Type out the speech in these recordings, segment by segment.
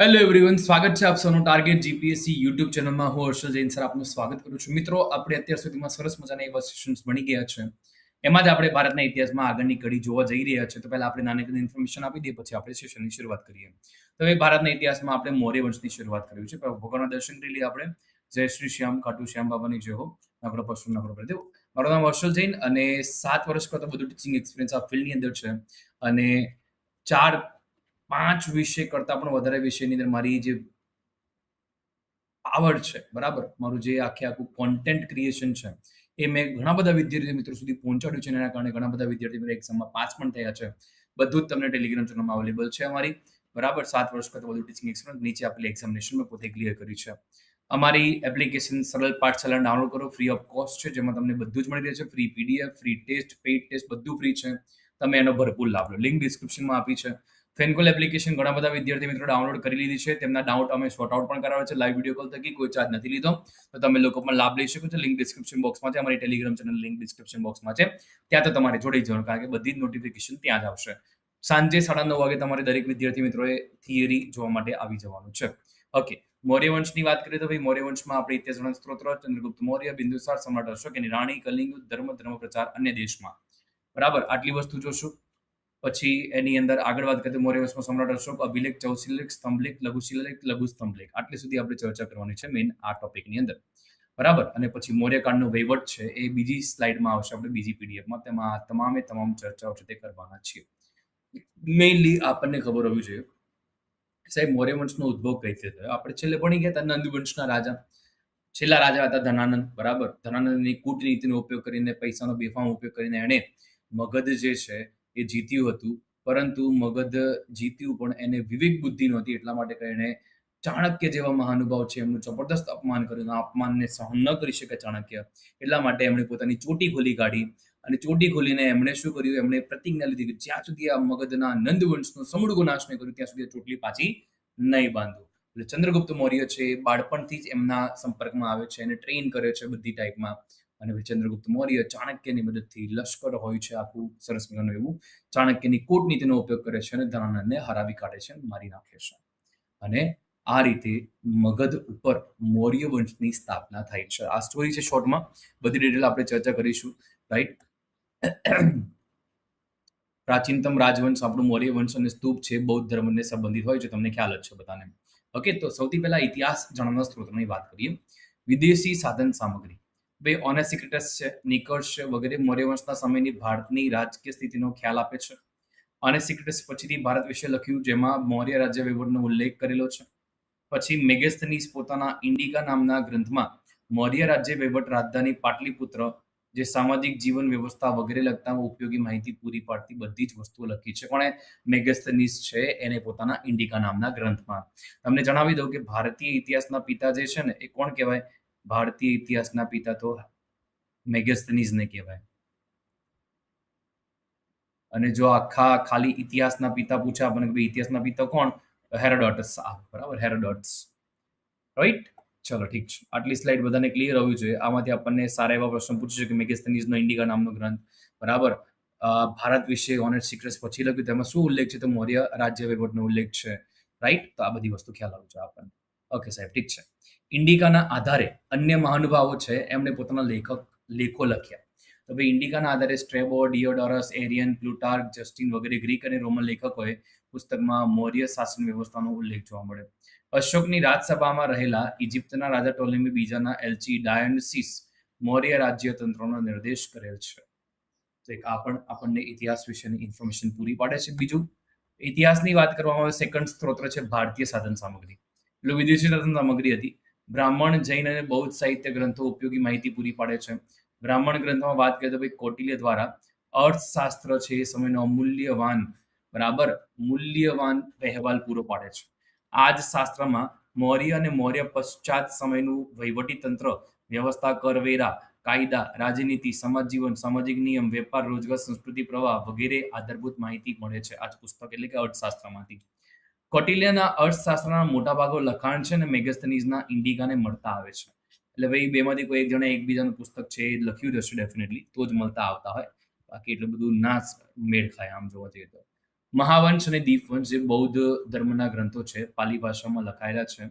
Hello everyone, સ્વાગત છે આપ સૌનું ટાર્ગેટ જીપીએસસી યુટ્યુબ ચેનલમાં. હું હર્ષલ જૈન સર આપનું સ્વાગત કરું છું. મિત્રો, આપણે અત્યાર સુધીમાં સરસ મજાના એવા સેશન્સ બની ગયા છે. એમાં જ આપણે ભારતના ઇતિહાસમાં આગળની કડી જોવા જઈ રહ્યા છે. તો પહેલા આપણે નાનકડી ઇન્ફોર્મેશન આપી દઈએ, પછી આપણે સેશનની શરૂઆત કરીએ. તો હવે ભારતના ઇતિહાસમાં આપણે મૌર્ય વંશની શરૂઆત કર્યું છે. ભગવાનના દર્શન કરી લઈએ આપણે. જય શ્રી શ્યામ, ખાટુ શ્યામ બાબાની જય હો. આપણો પશુનો આપણો પ્રદેવ. મારું નામ હર્ષલ જૈન અને 7 વર્ષ કરતાં બધું ટીચિંગ એક્સપિરિયન્સ આ ફિલ્ડની અંદર છે. અને 4-5 વિષય કરતાં પણ વધારે વિષયની અંદર મારી જે આવડ છે, બરાબર, મારું જે આખું કોન્ટેન્ટ ક્રિએશન છે, એ મેં ઘણા બધા વિદ્યાર્થી મિત્રો સુધી પહોંચાડ્યું છે અને એના કારણે ઘણા બધા વિદ્યાર્થી મિત્રો એક્ઝામમાં પાસ પણ થયા છે. બધું જ તમને ટેલિગ્રામ ચેનલમાં અવેલેબલ છે અમારી, બરાબર. 7 વર્ષ કરતાં વધુ ટીચિંગ એક્સપિરિયન્સ નીચે આપેલી એક્ઝામિનેશન મેં પોતે ક્લિયર કરી છે. અમારી એપ્લિકેશન સરળ પાઠશાળા ડાઉનલોડ કરો, ફ્રી ઓફ કોસ્ટ છે, જેમાં તમને બધું જ મળી રહે છે. Free PDF, free test, paid test બધું ફ્રી છે. તમે એનો ભરપૂર લાભ લો. લિંક ડિસ્ક્રિપ્શનમાં આપી છે. ફેનકોલ એપ્લિકેશન ઘણા બધા વિદ્યાર્થી મિત્રો ડાઉનલોડ કરી લીધી છે. તેમના ડાઉટ અમે સોર્ટ આઉટ પણ કરાવે છે લાઈવ વિડીયો કોલ થકી. કોઈ ચાર્જ નથી લીધો, તો તમે લોકો પણ લાભ લઈ શકો છો. લિંક ડિસ્ક્રિપ્શન બોક્સમાં છે. અમારી ટેલિગ્રામ ચેનલ લિંક ડિસ્ક્રિપ્શન બોક્સમાં છે. ત્યાં તો તમારે જોડાઈ જવાનું, કારણ કે બધી જ નોટિફિકેશન ત્યાં જ આવશે. સાંજે 9:30 વાગે તમારે દરેક વિદ્યાર્થી મિત્રોએ થિયરી જોવા માટે આવી જવાનું છે. ઓકે, મૌર્ય વંશની વાત કરીએ તો ભાઈ મૌર્ય વંશમાં આપણે ઇતિહાસના સ્ત્રોત ચંદ્રગુપ્ત મૌર્ય, બિંદુસાર, સમ્રાટ અશોક, એની રાણી, કલિંગ, ધર્મ પ્રચાર અન્ય દેશમાં, બરાબર. આટલી વસ્તુ જોશું. પછી એની અંદર આગળ વાત કરીએ તો મૌર્ય વંશમાં સમ્રાટ અશોક, અભિલેખ, ચૌશિલેખ, સ્તંભલેખ, લઘુશિલાલેખ, લઘુ સ્તંભલેખ, આટલી સુધી આપણે ચર્ચા કરવાની છે મેઇન આ ટોપિકની અંદર, બરાબર. અને પછી મૌર્યકાળનો વહીવટ છે એ બીજી સ્લાઇડમાં આવશે, આપણે બીજી પીડીએફમાં. તેમાં તમામ ચર્ચાઓ છે તે કરવાના છીએ. મેઇનલી આપણને ખબર હોવી જોઈએ, સાહેબ, મૌર્ય વંશનો ઉદ્ભવ કઈ રીતે થયો. આપણે છેલ્લે ભણી ગયા હતા નંદ વંશના રાજા. છેલ્લા રાજા હતા ધનાનંદ, બરાબર. ધનાનંદની કૂટનીતિનો ઉપયોગ કરીને, પૈસાનો બેફામ ઉપયોગ કરીને એણે મગધ જે છે એ જીત્યું હતું. પરંતુ મગધ જીત્યું, પણ એને વિવેક બુદ્ધિ નહોતી. એટલા માટે કરીને ચાણક્ય જેવા મહાનુભાવ છે એમનું જબરદસ્ત અપમાન કર્યું. આ અપમાનને સહન ન કરી શકે ચાણક્ય. એટલા માટે એમણે પોતાની ચોટી ખોલી કાઢી. અને ચોટી ખોલીને એમણે શું કર્યું, એમણે પ્રતિજ્ઞા લીધી કે જ્યાં સુધી આ મગધના નંદ વંશનો સમૂળગો નાશ નહીં કર્યું, ત્યાં સુધી આ ચોટલી પાછી નહીં બાંધું. એટલે ચંદ્રગુપ્ત મૌર્ય છે એ બાળપણથી જ એમના સંપર્કમાં આવે છે અને ટ્રેન કરે છે બધી ટાઈપમાં. અને પછી ચંદ્રગુપ્ત મૌર્ય ચાણક્યની મદદથી લશ્કર હોય છે આખું સરસ મજાનું એવું, ચાણક્યની કૂટનીતિનો ઉપયોગ કરે છે અને ધનાનંદને હરાવી કાઢે છે, મારી નાખે છે. અને આ રીતે મગધ ઉપર મૌર્ય વંશની સ્થાપના થાય છે. આ સ્ટોરી છે શોર્ટમાં. બધી ડિટેલ આપણે ચર્ચા કરીશું, રાઈટ. પ્રાચીનતમ રાજવંશ આપણું મૌર્ય વંશ અને સ્તૂપ છે બૌદ્ધ ધર્મને સંબંધિત હોય છે, તમને ખ્યાલ જ છે બધાને. ઓકે, તો સૌથી પહેલા ઇતિહાસ જાણવાના સ્ત્રોતની વાત કરીએ. વિદેશી સાધન સામગ્રી, બે ઓનેસિક્રિટસ છે, નિકર્સ છે વગેરે મૌર્ય વંશના સમયની ભારતની રાજકીય સ્થિતિનો ખ્યાલ આપે છે. ઓનેસિક્રિટસ પછીથી ભારત વિશે લખ્યું, જેમાં મૌર્ય રાજ્ય વહીવટનો ઉલ્લેખ કરેલો છે. પછી મેગેસ્થનીસ પોતાના ઇન્ડિકા નામના ગ્રંથમાં મૌર્ય રાજ્ય વહીવટ, રાજધાની પાટલીપુત્ર, જે સામાજિક જીવન વ્યવસ્થા વગેરે લગતા ઉપયોગી માહિતી પૂરી પાડતી બધી જ વસ્તુઓ લખી છે. કોણે? મેગેસ્થનીસ છે એને પોતાના ઇન્ડિકા નામના ગ્રંથમાં. તમને જણાવી દઉં કે ભારતીય ઇતિહાસના પિતા જે છે ને એ કોણ કહેવાય? ભારતીય ઇતિહાસના પિતા તો મેગેસ્થનીસને કહેવાય. અને જો આખા ખાલી ઇતિહાસના પિતા પૂછે આપણને કે ભાઈ ઇતિહાસના પિતા કોણ, હેરોડોટસ, બરાબર, હેરોડોટસ, રાઈટ. ચલો ઠીક છે, આટલી સ્લાઇડ બધાને ક્લિયર હોવી જોઈએ. આમાંથી આપણને સારા એવા પ્રશ્નો પૂછી શકે. મેગેસ્થનીસનો ઇન્ડિકા નામનો ગ્રંથ, બરાબર. ભારત વિશે ઓનેટ સિક્રેટ્સ પછી લખ્યું, તેમાં શું ઉલ્લેખ છે? તો મૌર્ય રાજ્ય વહીવટનો ઉલ્લેખ છે, રાઈટ. તો આ બધી વસ્તુ ખ્યાલ આવજો આપણને. ઓકે સાહેબ, ઠીક છે. ઇન્ડિકાના આધારે અન્ય મહાનુભાવો છે એમણે પોતાના લેખો લખ્યા. તો ભાઈ ઇન્ડિકાના આધારે સ્ટ્રેબો, ડિયોડોરસ, એરિયન, પ્લુટાર્ક, જસ્ટિન વગેરે ગ્રીક અને રોમન લેખકોએ પુસ્તકમાં મૌર્ય શાસન વ્યવસ્થાનો ઉલ્લેખ જોવા મળે. અશોકની રાજસભામાં રહેલા ઇજિપ્તના રાજા ટોલેમી બીજાના એલ્ચી ડાયોનિસિસ મૌર્ય રાજ્યતંત્રનો નિર્દેશ કરેલ છે. તો એક આ પણ આપણને ઇતિહાસ વિશેની ઇન્ફોર્મેશન પૂરી પાડે છે. બીજું, ઇતિહાસની વાત કરવામાં આવે, સેકન્ડ સ્ત્રોત છે ભારતીય સાધન સામગ્રી. એટલે વિદેશી સાધન સામગ્રી હતી. બ્રાહ્મણ, જૈન અને બૌદ્ધ સાહિત્ય ગ્રંથો ઉપયોગી માહિતી પૂરી પાડે છે. બ્રાહ્મણ ગ્રંથમાં વાત કરીએ તો ભાઈ કૌટિલ્ય દ્વારા અર્થશાસ્ત્ર છે એ સમયનો અમૂલ્યવાન, બરાબર, મૂલ્યવાન અહેવાલ પૂરો પાડે છે. આ જ શાસ્ત્રમાં મૌર્ય અને મૌર્ય પશ્ચાત સમયનું વહીવટી તંત્ર, વ્યવસ્થા, કરવેરા, કાયદા, રાજનીતિ, સમાજ જીવન, સામાજિક નિયમ, વેપાર, રોજગાર, સંસ્કૃતિ પ્રવાહ વગેરે આધારભૂત માહિતી મળે છે આ જ પુસ્તક એટલે કે અર્થશાસ્ત્રમાંથી. કૌટિલ્યના અર્થશાસ્ત્રના મોટા ભાગો લખાણ છે ને મેગેસ્થનીસના ઇન્ડિકાને મળતા આવે છે. એટલે ભાઈ બેમાંથી કોઈ એક જણે એકબીજાનું પુસ્તક છે એ લખ્યું હશે ડેફિનેટલી, તો જ મળતા આવતા હોય. બાકી એટલું બધું ના મેળ ખાય આમ જોવા જઈએ તો. મહાવંશ અને દીપવંશ જે બૌદ્ધ ધર્મના ગ્રંથો છે, પાલી ભાષામાં લખાયેલા છે,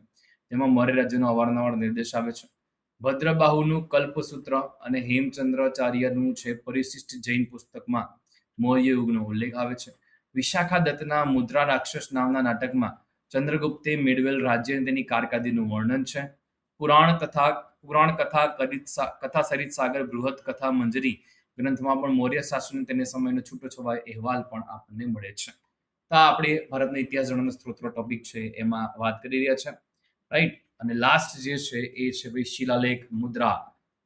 તેમાં મૌર્ય રાજ્યનો અવારનવાર નિર્દેશ આવે છે. ભદ્રબાહુનું કલ્પસૂત્ર અને હેમચંદ્રાચાર્યનું છે પરિશિષ્ટ જૈન પુસ્તકમાં મૌર્ય યુગનો ઉલ્લેખ આવે છે. વિશાખા દત્તના મુદ્રા રાક્ષસ નામના નાટકમાં ચંદ્રગુપ્તે મેળવેલ રાજ્ય અને તેની કારકિર્દીનું વર્ણન છે. પુરાણ કથા કથા સરિત સાગર બૃહદ કથા મંજરી ગ્રંથમાં પણ મૌર્ય શાસન તેને સમયનો છૂટોછવાયો અહેવાલ પણ આપણને મળે છે. તો આ આપણે ભારતના ઇતિહાસ જણાવવાનો સ્ત્રોત ટોપિક છે એમાં વાત કરી રહ્યા છે, રાઈટ. અને લાસ્ટ જે છે એ છે ભાઈ શિલાલેખ, મુદ્રા,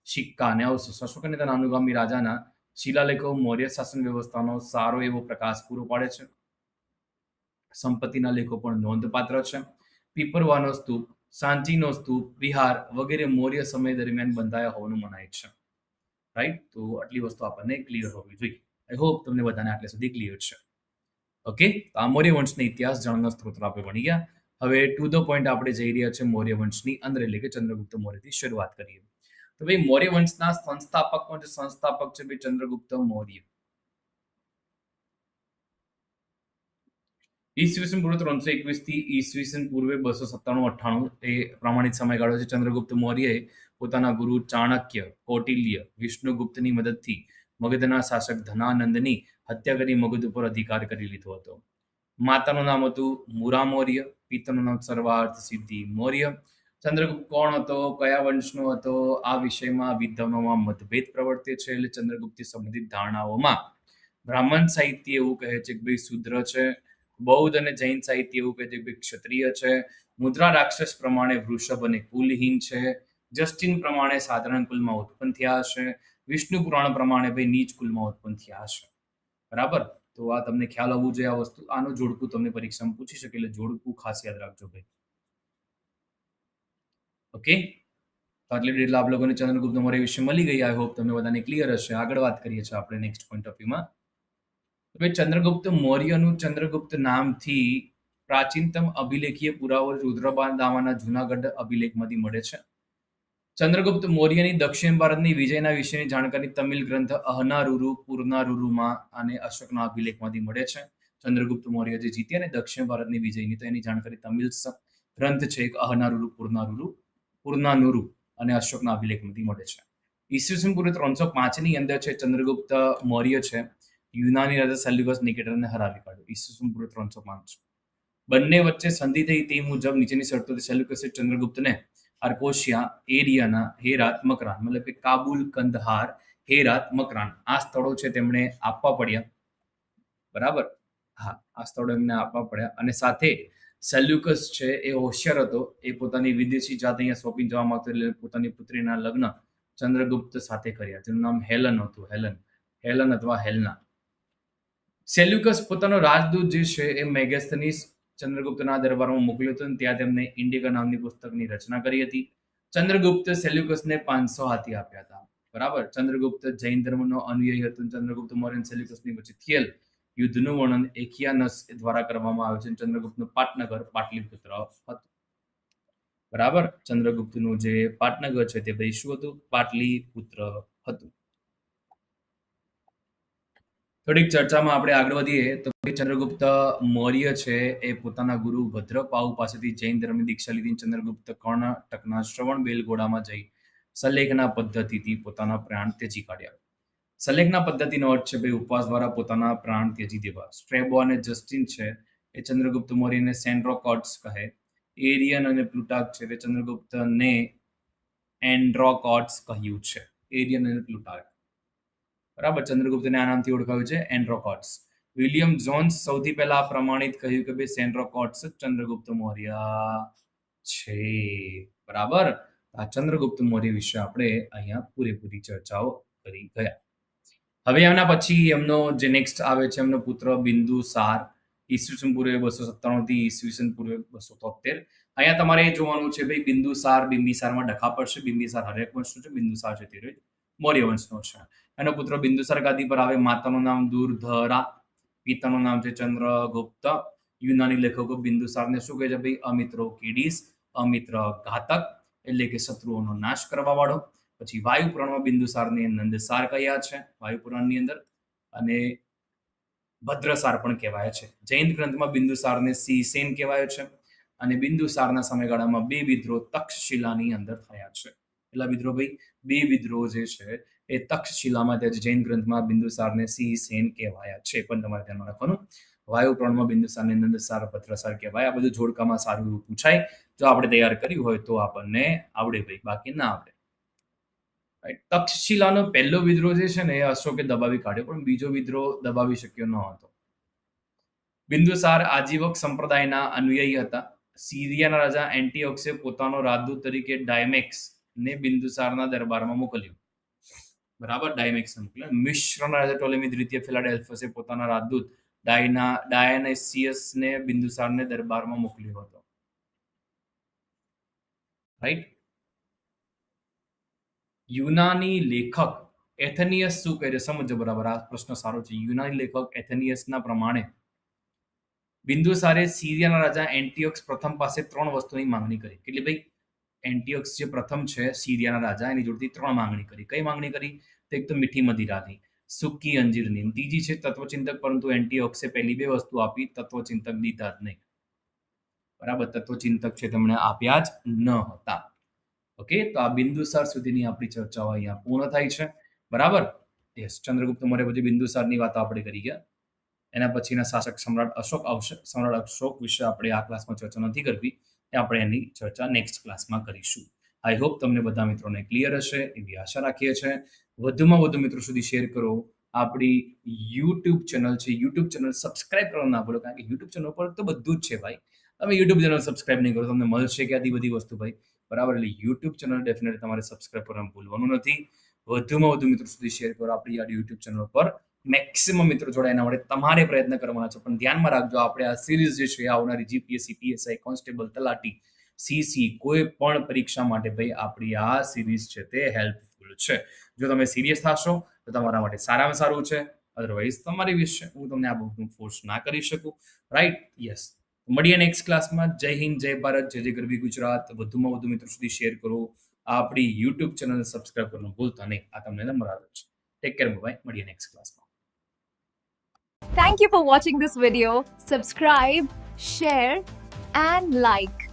સિક્કા અને અવશેષ. અશોક અને તેના અનુગામી રાજાના શિલાલેખો મૌર્ય શાસન વ્યવસ્થાનો સારો એવો પ્રકાશ પૂરો પાડે છે. સંપત્તિના લેખો પણ નોંધપાત્ર છે. પીપરવાનો સ્તૂપ, સાંચીનો સ્તૂપ, વિહાર વગેરે મૌર્ય સમય દરમિયાન બંધાયા હોવાનું મનાય છે, રાઈટ. તો આટલી વસ્તુ આપણને ક્લિયર હોવી જોઈએ. આઈ હોપ તમને બધાને આટલે સુધી ક્લિયર છે. ઓકે, તો આ મૌર્ય વંશનો ઇતિહાસ જાણવાના સ્ત્રોત આપણે ભણી ગયા. હવે ટુ ધ પોઈન્ટ આપણે જઈ રહ્યા છે મૌર્ય વંશની અંદર, એટલે કે ચંદ્રગુપ્ત મૌર્યથી શરૂઆત કરીએ. તો ભાઈ મૌર્ય વંશના સંસ્થાપક છે ભાઈ ચંદ્રગુપ્ત મૌર્ય. ઈસવીસન પૂર્વે 321 થી ઈસવીસન પૂર્વે 297-98 એ પ્રમાણિત સમયગાળો છે. ચંદ્રગુપ્ત મૌર્યએ પોતાના ગુરુ ચાણક્ય, કૌટિલ્ય, વિષ્ણુગુપ્તની મદદથી મગધના શાસક ધનાનંદની હત્યા કરી મગધ ઉપર અધિકાર કરી લીધો હતો. માતાનું નામ હતું મુરા મૌર્ય, પિતાનું નામ સર્વાર્થ સિદ્ધિ મૌર્ય. ચંદ્રગુપ્ત કોણ હતો, કયા વંશનો હતો, આ વિષયમાં વિદ્વાનોમાં મતભેદ પ્રવર્તે છે. એટલે ચંદ્રગુપ્તથી સંબંધિત ધારણાઓમાં બ્રાહ્મણ સાહિત્ય એવું કહે છે કે ભાઈ શુદ્ર છે. બૌદ્ધ અને જૈન સાહિત્ય એવું કહે છે કે ક્ષત્રિય છે. મુદ્રા રાક્ષસ પ્રમાણે વૃષભ અને કુલહીન છે. જસ્ટિન પ્રમાણે સાધારણ કુલમાં ઉત્પન્ન થયા છે. વિષ્ણુ પુરાણ પ્રમાણે ભાઈ નીચ કુલમાં ઉત્પન્ન થયા છે. બરાબર. તો આ તમને ખ્યાલ આવવું જોઈએ આ વસ્તુ. આનું જોડકું તમને પરીક્ષામાં પૂછી શકે, એટલે જોડકું ખાસ યાદ રાખજો ભાઈ. ઓકે, તો આટલી ડિટેલ આપ લોકોને ચંદ્રગુપ્ત મૌર્ય વિશે મળી ગઈ. આઈ હોપ તમને બધાને ક્લિયર હશે. આગળ વાત કરીએ છીએ આપણે નેક્સ્ટ પોઈન્ટ ઓફ વ્યૂમાં. હવે ચંદ્રગુપ્ત મૌર્યનું ચંદ્રગુપ્ત નામથી પ્રાચીનતમ અભિલેખીય પુરાવો રુદ્રદામાના જૂનાગઢ અભિલેખમાંથી મળે છે. ચંદ્રગુપ્ત મૌર્યની દક્ષિણ ભારતની વિજયના વિશેની જાણકારી તમિલ ગ્રંથ અહનારુરુ પુરનારુરુમાં અને અશોકના અભિલેખમાંથી મળે છે. ચંદ્રગુપ્ત મૌર્ય જે જીત્યા ને દક્ષિણ ભારતની વિજયની, તો એની જાણકારી તમિલ ગ્રંથ છે એક અહનારુરુ પુરનાનુરુ અને અશોકના અભિલેખમાંથી મળે છે. ઈસવીસન પૂર્વે 305 અંદર છે ચંદ્રગુપ્ત મૌર્ય છે યુનાની રાજા સેલ્યુકસ નિકેટરને હરાવી કાઢ્યો. ઈસવીસન પૂર્વે 305. બંને વચ્ચે સંધિ થઈ તે મુજબ નીચેની શરતોથી સેલ્યુકસે ચંદ્રગુપ્તને આર્કોશિયા, એરિયાના, હેરાત, મકરાન, મતલબ કે કાબુલ, કંદહાર, હેરાત, મકરાન આ સ્થળો છે તેમણે આપવા પડ્યા. બરાબર. હા, આ સ્થળો એમને આપવા પડ્યા. અને સાથે સેલ્યુકસ છે એ હોશિયાર હતો. એ પોતાની વિદેશી જાત અહીંયા સોંપી જવા માંગતો, એટલે પોતાની પુત્રીના લગ્ન ચંદ્રગુપ્ત સાથે કર્યા, જેનું નામ હેલન હતું. હેલન અથવા હેલના. સેલ્યુકસ પોતાનો રાજદૂત જે છે એ મેગેસ્થનીસ ચંદ્રગુપ્તના દરબારમાં મોકલ્યો હતો, ત્યાં તેમને ઇન્ડિકા નામની પુસ્તકની રચના કરી હતી. ચંદ્રગુપ્ત સેલ્યુકસને 500 હાથી આપ્યા હતા. બરાબર. ચંદ્રગુપ્ત જૈન ધર્મનો અનુયાયી હતો. ચંદ્રગુપ્ત મૌર્ય અને સેલ્યુકસની વચ્ચે થયેલ યુદ્ધનું વર્ણન એખિયાનસ દ્વારા કરવામાં આવ્યું છે. ચંદ્રગુપ્તનું પાટનગર પાટલીપુત્ર હતું. બરાબર. ચંદ્રગુપ્તનું જે પાટનગર છે તે ભાઈ શું હતું? પાટલીપુત્ર હતું. થોડીક ચર્ચામાં આપણે આગળ વધીએ તો ચંદ્રગુપ્ત મૌર્ય છે એ પોતાના ગુરુ ભદ્રપાહુ પાસેથી જૈન ધર્મની દીક્ષા લીધી. ચંદ્રગુપ્ત કર્ણાટકના શ્રવણબેલગોળામાં જઈ સલ્લેખના પદ્ધતિથી પોતાના પ્રાણ ત્યજી કાઢ્યા. સલ્લેખના પદ્ધતિનો અર્થ છે ભાઈ ઉપવાસ દ્વારા પોતાના પ્રાણ ત્યજી દેવા. સ્ટ્રેબો અને જસ્ટિન છે એ ચંદ્રગુપ્ત મૌર્યને સેન્ડ્રોકોટ્સ કહે. એરિયન અને પ્લુટાર્ક છે તે ચંદ્રગુપ્તને એન્ડ્રોકોટ્સ કહ્યું છે. એરિયન અને પ્લુટાર્ક. બરાબર. ચંદ્રગુપ્તને આ નામથી ઓળખાયું છે, એન્ડ્રોકોટ્સ. વિલિયમ જોન્સ સૌથી પહેલા પ્રમાણિત કહ્યું કે ભાઈ સેન્ડ્રોકોટ્સ ચંદ્રગુપ્ત મૌર્ય છે. બરાબર. આ ચંદ્રગુપ્ત મૌર્ય વિશે આપણે અહીંયા પૂરેપૂરી ચર્ચાઓ કરી ગયા. હવે આના પછી એમનો જે નેક્સ્ટ આવે છે એમનો પુત્ર બિંદુસાર, ઈસવીસન પૂર્વે 297 થી ઈસવીસન પૂર્વે 273. અહીંયા તમારે જોવાનું છે ભાઈ બિંબિસારમાં ડખા પડશે. બિંબિસાર હરેક વંશનો છે, બિંદુસાર છે તે મૌર્ય વંશનો છે. એનો પુત્ર બિંદુસાર ગાદી પર આવે. માતાનું નામ દુર્ધરા, પિતાનું નામ છે ચંદ્રગુપ્ત. યુનાની લેખકો બિંદુસારને શું કહે છે ભાઈ? અમિત્રો કિડીસ, અમિત્ર ઘાતક, એટલે કે શત્રુઓનો નાશ કરવા વાળો. પછી વાયુપુરાણમાં બિંદુસારને નંદસાર કહ્યા છે વાયુપુરાણની અંદર. અને ભદ્રસાર પણ કહેવાય છે. જૈન ગ્રંથમાં બિંદુસારને સિંહસેન કહેવાય છે અને બિંદુસારના સમયગાળામાં 2 વિદ્રોહ તક્ષશિલાની અંદર થયા છે. એટલા વિદ્રોહ ભાઈ 2 વિદ્રોહ જે છે એ તક્ષશિલામાં થયા છે. જૈન ગ્રંથમાં બિંદુસારને સિંહસેન કહેવાયા છે. પણ તમારે ધ્યાનમાં રાખવાનું વાયુપુરાણમાં બિંદુસારને નંદસાર ભદ્રસાર કહેવાય. આ બધું જોડકામાં સારું એવું પૂછાય. જો આપણે તૈયાર કર્યું હોય તો આપણને આવડે ભાઈ, બાકી ના આવડે. તક્ષશિલાનો પહેલો વિદ્રોહ જે છે ને એ અશોકે દબાવી કાઢ્યો, પણ બીજો વિદ્રોહ દબાવી શક્યો ન હતો. બિંદુસાર આજીવક સંપ્રદાયના અનુયાયી હતા. સિરિયાના રાજા એન્ટિઓક્સે પોતાનો રાજદૂત તરીકે ડાયમેક્સને બિંદુસારના દરબારમાં મોકલ્યો. બરાબર, ડાયમેક્સ મોકલ્યો. મિશ્રના રાજા ટોલેમી દ્વિતીય ફિલાડેલ્ફસે પોતાના રાજદૂત ડાયનાસિયસને બિંદુસારને દરબારમાં મોકલ્યો હતો. રાઈટ. યુનાની લેખક એથેનિયસ શું કહે છે સમજો બરાબર. આ પ્રશ્ન સારો છે. યુનાની લેખક એથેનિયસના પ્રમાણે બિંદુસારે સિરિયાના રાજા એન્ટિયોક્સ પ્રથમ પાસે 3 વસ્તુની માંગણી કરી. કેટલી ભાઈ? એન્ટિયોક્સ જે પ્રથમ છે સિરિયાના રાજા, એની જોડેથી 3 માંગણી કરી. કઈ માંગણી કરી? તો એક તો મીઠી મદિરાની, સૂકી અંજીરની, ત્રીજી છે તત્વચિંતક. પરંતુ એન્ટિયોક્સે પહેલી 2 વસ્તુ આપી, તત્વચિંતક દીધા જ નહીં. બરાબર, તત્વચિંતક છે તેમણે આપ્યા જ ન હતા. ઓકે, તો આ બિંદુસાર સુધીની આપણી ચર્ચાઓ અહીંયા પૂર્ણ થાય છે. બરાબર. યસ, ચંદ્રગુપ્ત મૌર્ય પછી બિંદુસારની વાત આપણે કરી ગયા. એના પછીના શાસક સમ્રાટ અશોક આવશે. સમ્રાટ અશોક વિશે આપણે આ ક્લાસમાં ચર્ચા નથી કરવી, એ આપણે એની ચર્ચા નેક્સ્ટ ક્લાસમાં કરીશું. આઈ હોપ તમને બધા મિત્રોને ક્લિયર હશે એવી આશા રાખીએ છીએ. વધુમાં વધુ મિત્રો સુધી શેર કરો. આપણી યુટ્યુબ ચેનલ છે, યુટ્યુબ ચેનલ સબસ્ક્રાઇબ કરવાનું ના ભૂલો, કારણ કે યુટ્યુબ ચેનલ પર તો બધું જ છે ભાઈ. તમે યુટ્યુબ ચેનલ સબસ્ક્રાઇબ નહીં કરો તમને મળશે ક્યાંથી બધી વસ્તુ ભાઈ? બરાબર, એટલે યુટ્યુબ ચેનલ ડેફિનેટલી તમારે સબસ્ક્રાઇબ કરવાનું ભૂલવાનું નથી. વધુમાં વધુ મિત્રો સુધી શેર કરો આપણી આ યુટ્યુબ ચેનલ પર. મેક્સિમમ મિત્રો જોડે એના માટે તમારે પ્રયત્ન કરવાના છે. પણ ધ્યાનમાં રાખજો, આપણે આ સિરીઝ જે છે આવનારી જીપીએસસી, પીએસઆઈ, કોન્સ્ટેબલ, તલાટી, સીસી કોઈ પણ પરીક્ષા માટે ભાઈ આપણી આ સિરીઝ છે તે હેલ્પફુલ છે. જો તમે સિરિયસ થશો તો તમારા માટે સારામાં સારું છે. અધરવાઇઝ તમારી વિશ છે, હું તમને આ બુકનું ફોર્સ ના કરી શકું. રાઈટ. યસ, મળીએ નેક્સ્ટ ક્લાસમાં. જય હિન્દ, જય ભારત, જય જય ગરવી ગુજરાત. વધુમાં વધુ મિત્રો સુધી શેર કરો. આપણી યુટ્યુબ ચેનલ સબસ્ક્રાઇબ કરવાનું ભૂલતા નહીં. આ તમને નંબર આવે છે. Take care, bye. મળીએ નેક્સ્ટ ક્લાસમાં. Thank you for watching this video. Subscribe, share and like.